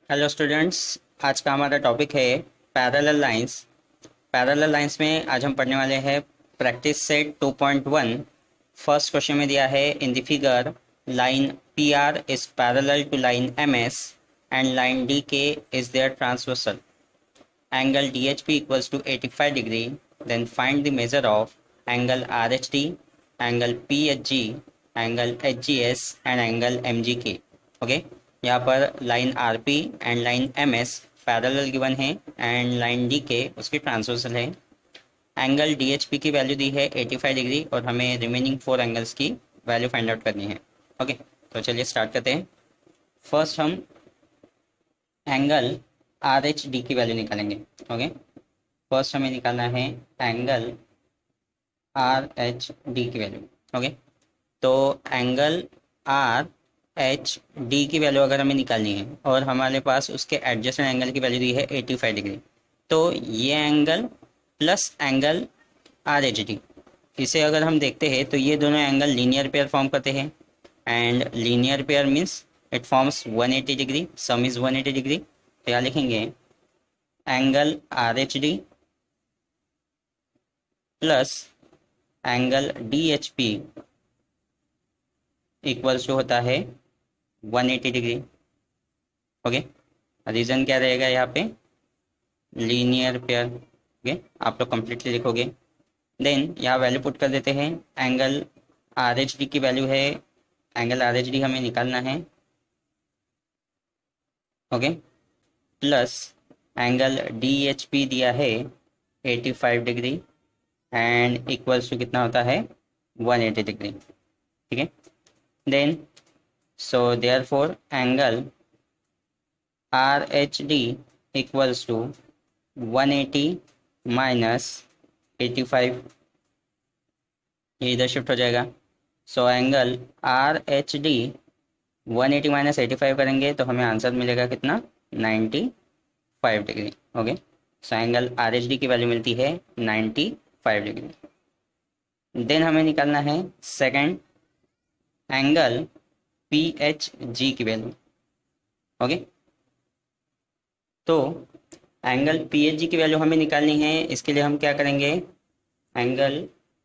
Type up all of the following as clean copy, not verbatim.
Hello students. आज का हमारा टॉपिक है पैरेलल लाइंस। पैरेलल लाइंस में आज हम पढ़ने वाले हैं प्रैक्टिस सेट 2.1। फर्स्ट क्वेश्चन में दिया है in the figure line P R is parallel to line M S and line D K is their transversal. Angle D H P equals to 85 degree. Then find the measure of angle R H D, angle P H G, angle H G S and angle M G K. Okay, यहाँ पर line R P and line M S parallel given है and line D के उसकी transversal है। Angle D H P की value दी है 85 degree और हमें रिमेनिंग 4 एंगल्स की वैल्यू फाइंड आउट करनी है। ओके, तो चलिए स्टार्ट करते हैं। फर्स्ट हम एंगल आर एच डी की वैल्यू निकालेंगे। ओके, फर्स्ट हमें निकालना है एंगल आर एच डी की वैल्यू। ओके, तो एंगल आर एच डी की वैल्यू अगर हमें निकालनी है और हमारे पास उसके एडजेसेंट एंगल की वैल्यू दी है 85 डिग्री, तो ये angle plus angle R H D, इसे अगर हम देखते हैं तो ये दोनों एंगल लीनियर पेयर फॉर्म करते हैं and linear pair means it forms 180 degree, sum is 180 degree. तो यहाँ लिखेंगे angle R H D plus angle D H P equals to होता है 180 डिग्री। ओके, रीजन क्या रहेगा यहाँ पे? Linear pair. ओके, आप लोग कंप्लीटली लिखोगे। देन यहाँ वैल्यू पुट कर देते हैं। एंगल आर एच डी की वैल्यू है, एंगल आर एच डी हमें निकालना है। Okay, plus angle D H P दिया है 85 डिग्री एंड इक्वल्स टू कितना होता है 180 डिग्री। ठीक है, then so therefore angle R H D equals to 180 minus 85, ये इधर शिफ्ट हो जाएगा। So angle R H D 180 minus 85 करेंगे तो हमें आंसर मिलेगा कितना? 95 degree. Okay, so angle R H D की वैल्यू मिलती है 95 डिग्री। देन हमें निकालना है second angle P H G की वैल्यू। ओके, तो एंगल पी एच जी की वैल्यू हमें निकालनी है। इसके लिए हम क्या करेंगे? एंगल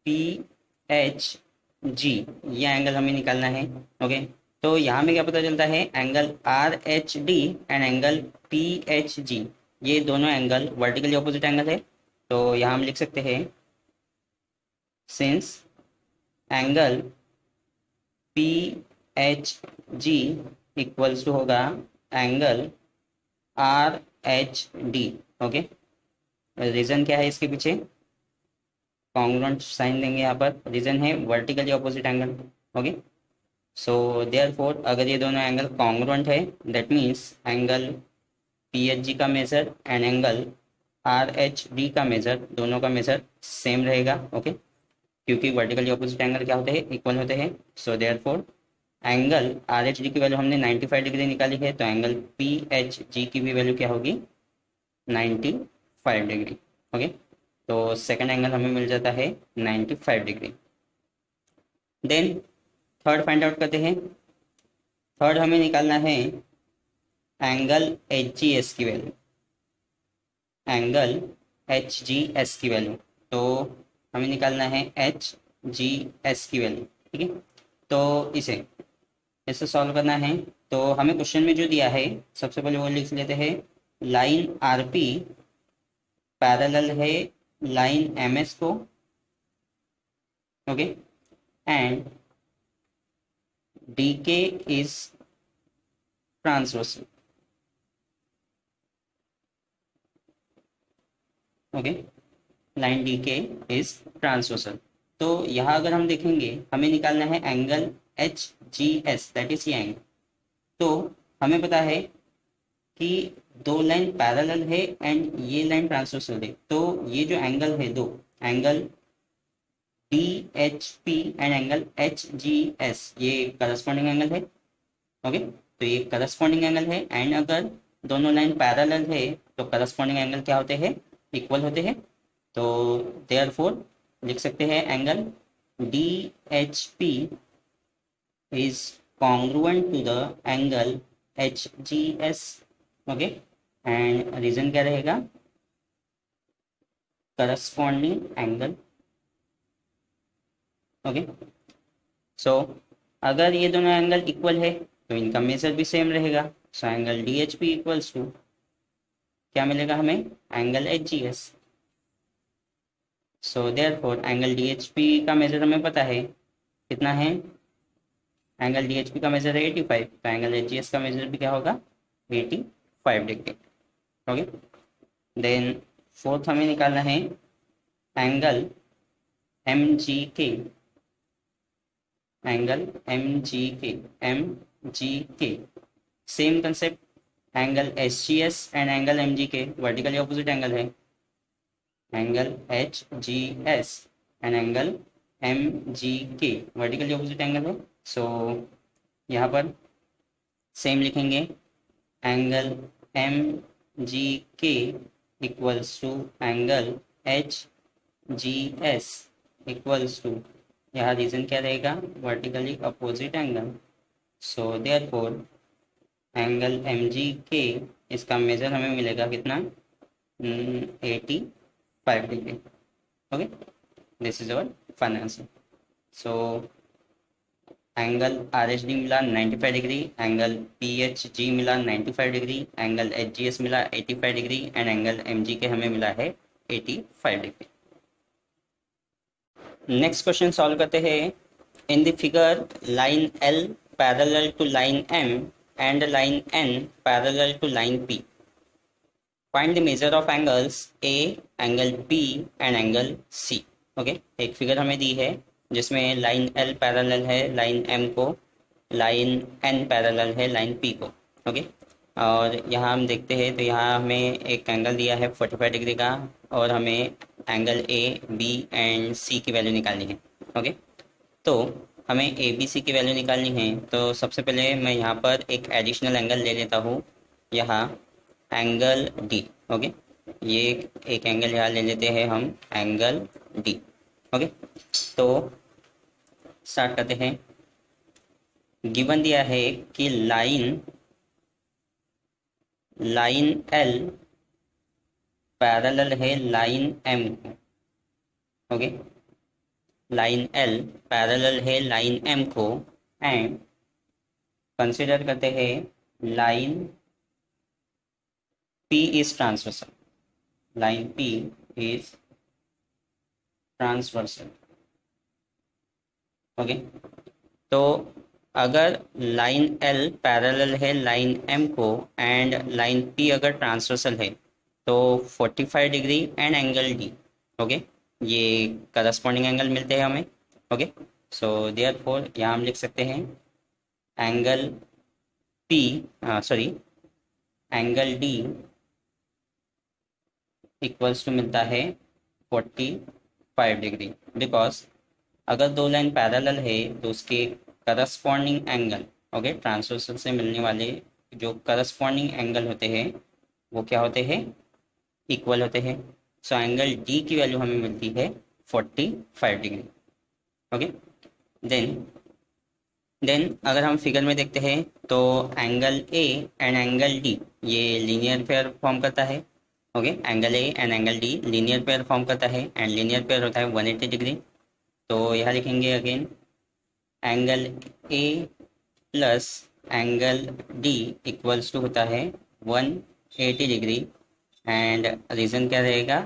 पी एच जी, ये एंगल हमें निकालना है। ओके, तो यहाँ में क्या पता चलता है? Angle R H D and angle P H जी, ये दोनों एंगल वर्टिकली ऑपोजिट एंगल है। तो यहाँ हम लिख सकते हैं since angle P H G equals to होगा angle R H D. Okay, reason क्या है इसके पीछे? कॉन्ग्रुएंट साइन देंगे यहाँ पर। रीजन है vertically opposite angle. Okay, so therefore अगर ये दोनों एंगल कॉन्ग्रुएंट है that means angle P H G का measure and angle R H D का मेजर, दोनों का मेजर सेम रहेगा। ओके, क्योंकि वर्टिकली ऑपोजिट एंगल क्या होते हैं? इक्वल होते हैं। So therefore angle R H D की वैल्यू हमने 95 डिग्री निकाली है, तो एंगल पी एच जी की भी वैल्यू क्या होगी? 95 डिग्री। ओके, तो सेकंड एंगल हमें मिल जाता है 95 degree. Then third find out करते हैं। थर्ड हमें निकालना है एंगल एच जी एस की value. Angle H G S की वैल्यू, तो हमें निकालना है एच जी एस की वैल्यू। ठीक है, तो इसे सॉल्व करना है। तो हमें क्वेश्चन में जो दिया है सबसे पहले वो लिख लेते हैं। लाइन आर पी पैरेलल है लाइन एम एस को। Okay, and D K is transversal. Okay, line D K is transversal. तो यहाँ अगर हम देखेंगे हमें निकालना है angle H G S, that is ये एंगल। तो हमें पता है कि दो लाइन पैरेलल है एंड ये लाइन ट्रांसवर्सल है, तो ये जो एंगल है दो angle D H P and angle H G S, ये करस्पॉन्डिंग एंगल है। ओके, तो ये करस्पॉन्डिंग एंगल है एंड अगर दोनों लाइन पैरेलल है तो करस्पॉन्डिंग एंगल क्या होते हैं? इक्वल होते हैं। तो देयरफॉर लिख सकते हैं angle D H P is congruent to the angle HGS। Okay, and reason क्या रहेगा, करस्पॉन्डिंग एंगल। ओके, सो अगर ये दोनों एंगल इक्वल है तो इनका मेजर भी सेम रहेगा। So angle D H P equals to क्या मिलेगा हमें, angle H G S. So therefore angle D H P का मेजर हमें पता है कितना है, एंगल डी एच पी का मेजर है 85, तो एंगल एच जी एस का मेजर भी क्या होगा, 85 डिग्री। ओके, देन फोर्थ हमें निकालना है एंगल एम जी के, angle M G K same concept, angle S G S and angle M G K vertically opposite angle है, angle H G S and angle M G K vertically opposite angle है। सो यहाँ पर same लिखेंगे, angle M G K equals to angle H G S equals to, यहाँ reason क्या रहेगा, vertically opposite angle. So therefore angle M G K इसका measure हमें मिलेगा कितना, 85 degree. Okay, this is our final answer. So angle R H D मिला 95 degree, angle P H G मिला 95 degree, angle H G S मिला 85 degree and angle M G K हमें मिला है 85 डिग्री। नेक्स्ट क्वेश्चन सॉल्व करते हैं। In the figure line L parallel to line M and line N parallel to line P, find the measure of angles A, angle B and angle C. Okay, एक figure हमें दी है जिसमें line L parallel है line M को, line N parallel है line P को। Okay, और यहाँ हम देखते हैं तो यहाँ हमें एक एंगल दिया है 45 डिग्री का, और हमें एंगल ए बी एंड सी की वैल्यू निकालनी है। ओके, तो हमें ए बी सी की वैल्यू निकालनी है, तो सबसे पहले मैं यहाँ पर एक एडिशनल एंगल ले लेता हूँ, यहाँ एंगल डी। ओके, ये एक एंगल यहाँ ले लेते हैं हम, एंगल डी। ओके, तो स्टार्ट करते हैं। गिवन दिया है कि लाइन एल पैरेलल है लाइन एम को। ओके, लाइन एल पैरेलल है लाइन एम को, एंड कंसिडर करते हैं line P is transversal, line P is transversal. Okay, तो अगर लाइन एल पैरेलल है लाइन एम को एंड लाइन पी अगर ट्रांसवर्सल है तो 45 degree and angle D. Okay, ये करस्पॉन्डिंग एंगल मिलते हैं हमें। ओके, सो देयरफॉर यहाँ हम लिख सकते हैं angle P, sorry angle D equals to मिलता है 45 डिग्री, बिकॉज अगर दो लाइन पैरेलल है तो उसके करस्पॉन्डिंग एंगल, ओके, ट्रांसवर्सल से मिलने वाले जो करस्पॉन्डिंग एंगल होते हैं वो क्या होते हैं, इक्वल होते हैं। सो एंगल डी की वैल्यू हमें मिलती है 45 डिग्री। ओके, देन अगर हम फिगर में देखते हैं तो angle A and angle D ये लीनियर पेयर फॉर्म करता है। Okay, angle A and angle D linear pair form करता है, एंड लीनियर पेयर होता है 180 डिग्री। तो यहाँ लिखेंगे again angle A plus angle D equals to होता है 180 डिग्री, एंड रीजन क्या रहेगा,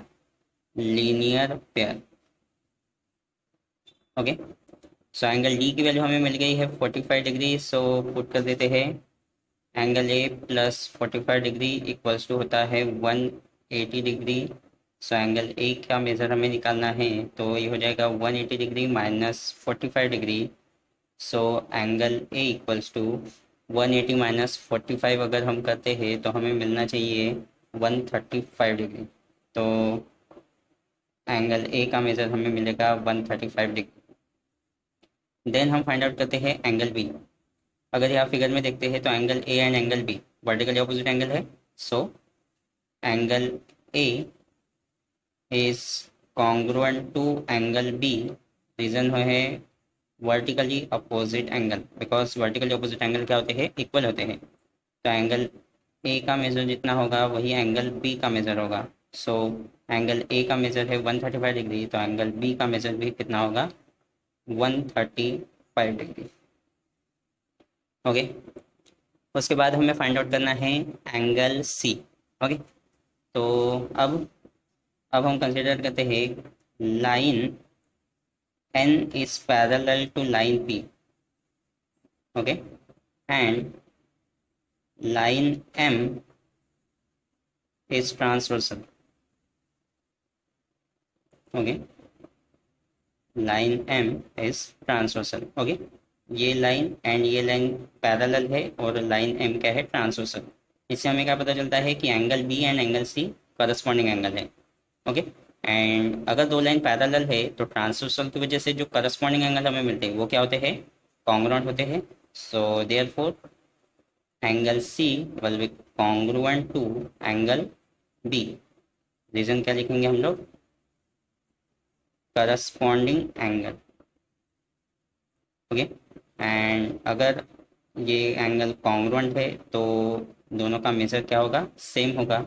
linear pair. Okay, so angle D की वैल्यू हमें मिल गई है 45 डिग्री, सो पुट कर देते हैं angle A plus 45 degree equals to होता है 180 डिग्री। सो एंगल ए का मेज़र हमें निकालना है, तो ये हो जाएगा 180 degree minus 45 degree. So angle A equals to 180 minus 45 अगर हम करते हैं तो हमें मिलना चाहिए 135 डिग्री। तो एंगल ए का मेज़र हमें मिलेगा 135 डिग्री। देन हम फाइंड आउट करते हैं एंगल बी। अगर यहाँ फिगर में देखते हैं तो angle A and angle B vertically opposite angle है। So angle A is congruent to angle B, reason है vertically opposite angle, because vertically opposite angle क्या होते हैं, इक्वल होते हैं। तो एंगल ए का मेजर जितना होगा वही एंगल बी का मेजर होगा। सो एंगल ए का मेजर है 135 डिग्री, तो एंगल बी का मेजर भी कितना होगा, 135 डिग्री। ओके, उसके बाद हमें फाइंड आउट करना है एंगल सी। ओके, तो अब हम कंसिडर करते हैं line N is parallel to line P. Okay, and line M is transversal. Okay, line M is transversal. Okay, ये लाइन एंड ये लाइन पैरेलल है और लाइन एम क्या है, ट्रांसवर्सल। इससे हमें क्या पता चलता है कि angle B and angle C corresponding angle है। ओके, एंड अगर दो लाइन पैरेलल है तो ट्रांसवर्सल की वजह से जो करस्पॉन्डिंग एंगल हमें मिलते हैं वो क्या होते हैं, कॉन्ग्रुएंट होते हैं। So therefore angle C will be congruent to angle B. Reason क्या लिखेंगे हम लोग, करस्पॉन्डिंग एंगल। ओके, एंड अगर ये एंगल कॉन्ग्रुएंट है तो दोनों का मेजर क्या होगा, सेम होगा।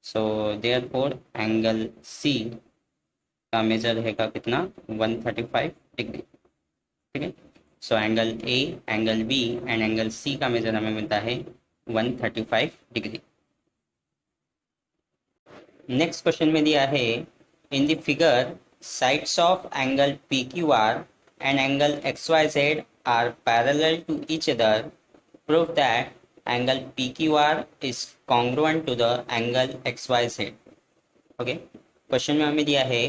सो देयरफॉर एंगल सी का मेजर रहेगा कितना, 135 डिग्री। ठीक है, so angle A, angle B and angle C का मेजर हमें मिलता है 135 डिग्री। नेक्स्ट क्वेश्चन में दिया है, in the figure sides of angle P Q R and angle X Y Z are parallel to each other, prove that angle P Q R is congruent to the angle X Y Z. Okay, question में हमें दिया है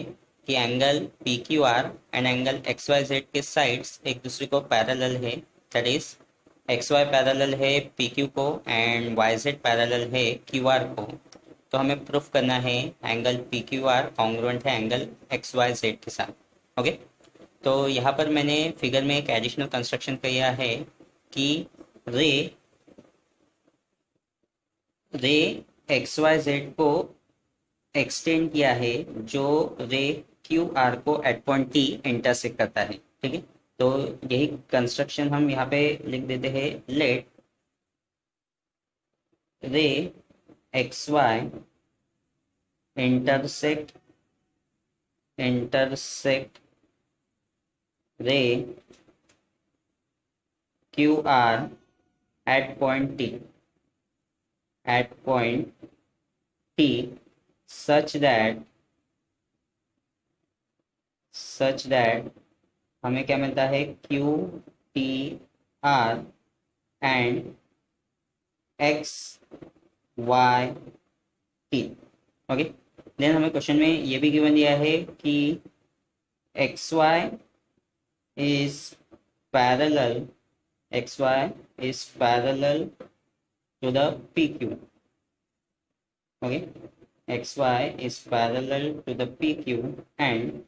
कि angle P Q R and angle X Y Z के sides एक दूसरे को parallel है, that is X Y parallel है पी क्यू को एंड वाई जेड पैरेलल है क्यू आर को। तो हमें प्रूफ करना है angle P Q are congruent है एंगल एक्स वाई जेड के साथ। ओके, तो यहाँ पर मैंने फिगर में एक एडिशनल कंस्ट्रक्शन किया है कि रे रे एक्स वाई जेड को एक्सटेंड किया है जो रे क्यू आर को एट पॉइंट टी इंटरसेक्ट करता है। ठीक है, तो यही कंस्ट्रक्शन हम यहाँ पे लिख देते हैं, let ray X Y intersect intersect ray Q R at point T, at point T such that हमें क्या मिलता है, Q T R and X Y T. Okay, then हमें क्वेश्चन में ये भी गिवन दिया है कि X Y is parallel X Y is parallel to the P Q. Okay, X Y is parallel to the P Q and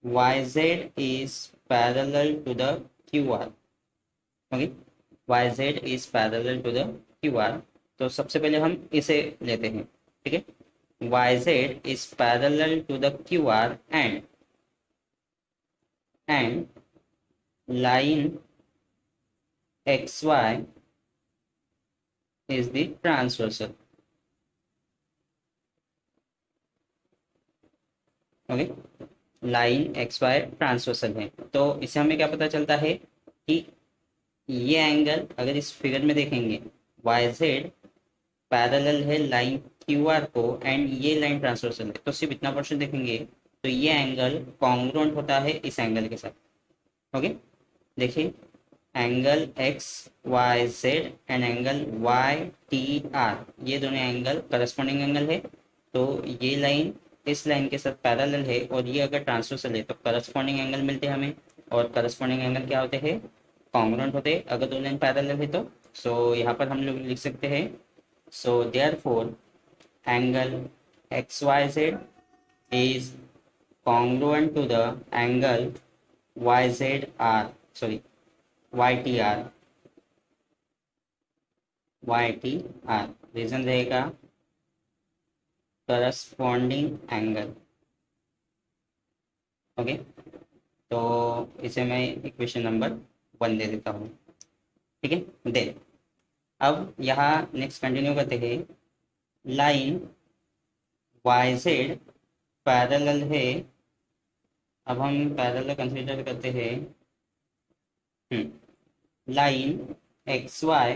yz is parallel to the QR। Okay, yz is parallel to the QR। तो सबसे पहले हम इसे लेते हैं। ठीक है, yz is parallel to the QR and line xy is the transversal। Okay, line X Y transversal है, तो इससे हमें क्या पता चलता है कि ये एंगल अगर इस फिगर में देखेंगे वाई जेड पैरेलल है लाइन क्यू आर को एंड ये लाइन ट्रांसवर्सल है, तो सिर्फ इतना पोर्शन देखेंगे तो ये एंगल कॉन्ग्रुएंट होता है इस एंगल के साथ। ओके, देखिए angle X Y Z and angle Y T R, ये दोनों एंगल करस्पॉन्डिंग एंगल है। तो ये लाइन इस लाइन के साथ पैरेलल है और ये अगर ट्रांसवर्सल है तो करस्पॉन्डिंग एंगल मिलते हैं हमें, और करस्पॉन्डिंग एंगल क्या होते हैं, कॉन्ग्रुएंट होते हैं अगर दो लाइन पैरेलल है तो। सो यहाँ पर हम लोग लिख सकते हैं, so therefore angle X Y Z is congruent to the angle YZR, sorry, YTR, YTR। Reason रहेगा करस्पॉन्डिंग एंगल। ओके, तो इसे मैं इक्वेशन नंबर 1 दे देता हूँ। ठीक है, दे अब यहाँ नेक्स्ट कंटिन्यू करते हैं। लाइन वाई जेड पैरेलल है। अब हम पैरेलल कंसीडर करते हैं। लाइन एक्स वाई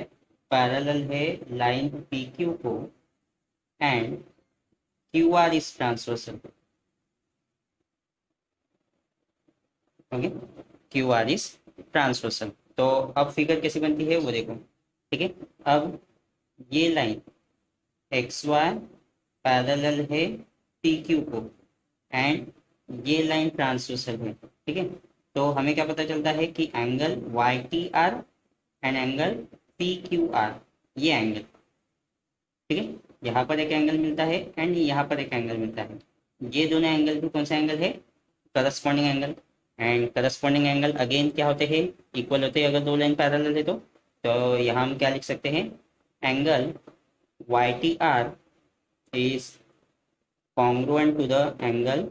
पैरेलल है लाइन पी क्यू को and Q R is transversal. Okay, Q R is transversal. तो अब फिगर कैसी बनती है वो देखो। ठीक है, अब ये लाइन एक्स वाई पैरेलल है पी क्यू को एंड ये लाइन ट्रांसवर्सल है। ठीक है, तो हमें क्या पता चलता है कि angle Y T R and angle P Q R, ये एंगल, ठीक है, यहाँ पर एक एंगल मिलता है एंड यहाँ पर एक एंगल मिलता है। ये दोनों एंगल भी कौन सा एंगल है? Corresponding angle. And corresponding angle again क्या होते हैं? इक्वल होते हैं अगर दो लाइन पैरेलल है तो यहाँ हम क्या लिख सकते हैं? Angle Y T R is congruent to the angle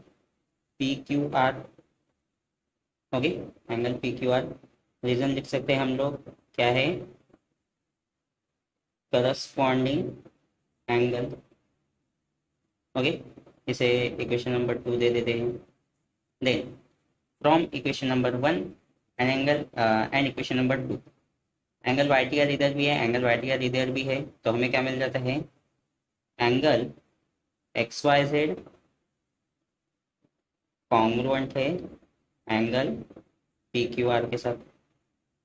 PQR। Okay, angle PQR। Reason लिख सकते हैं हम लोग, क्या है? Corresponding angle. ओके, इसे इक्वेशन नंबर 2 दे देते हैं। Then from equation number 1 and angle and equation number 2, angle Y T R इधर भी है, एंगल वाई टी आर इधर भी है, तो हमें क्या मिल जाता है? Angle X Y Z congruent है एंगल पी क्यू आर के साथ।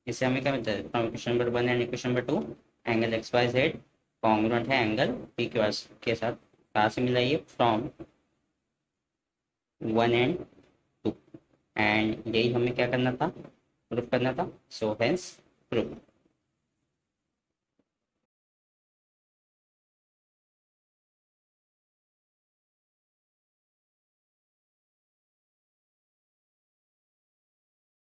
इससे हमें क्या मिलता है? From equation number 1 and equation number 2, angle X Y Z congruent है एंगल पी क्यू आर के साथ। कहाँ से मिला ये? From 1 and 2। एंड यही हमें क्या करना था? प्रूफ करना था। So hence proof.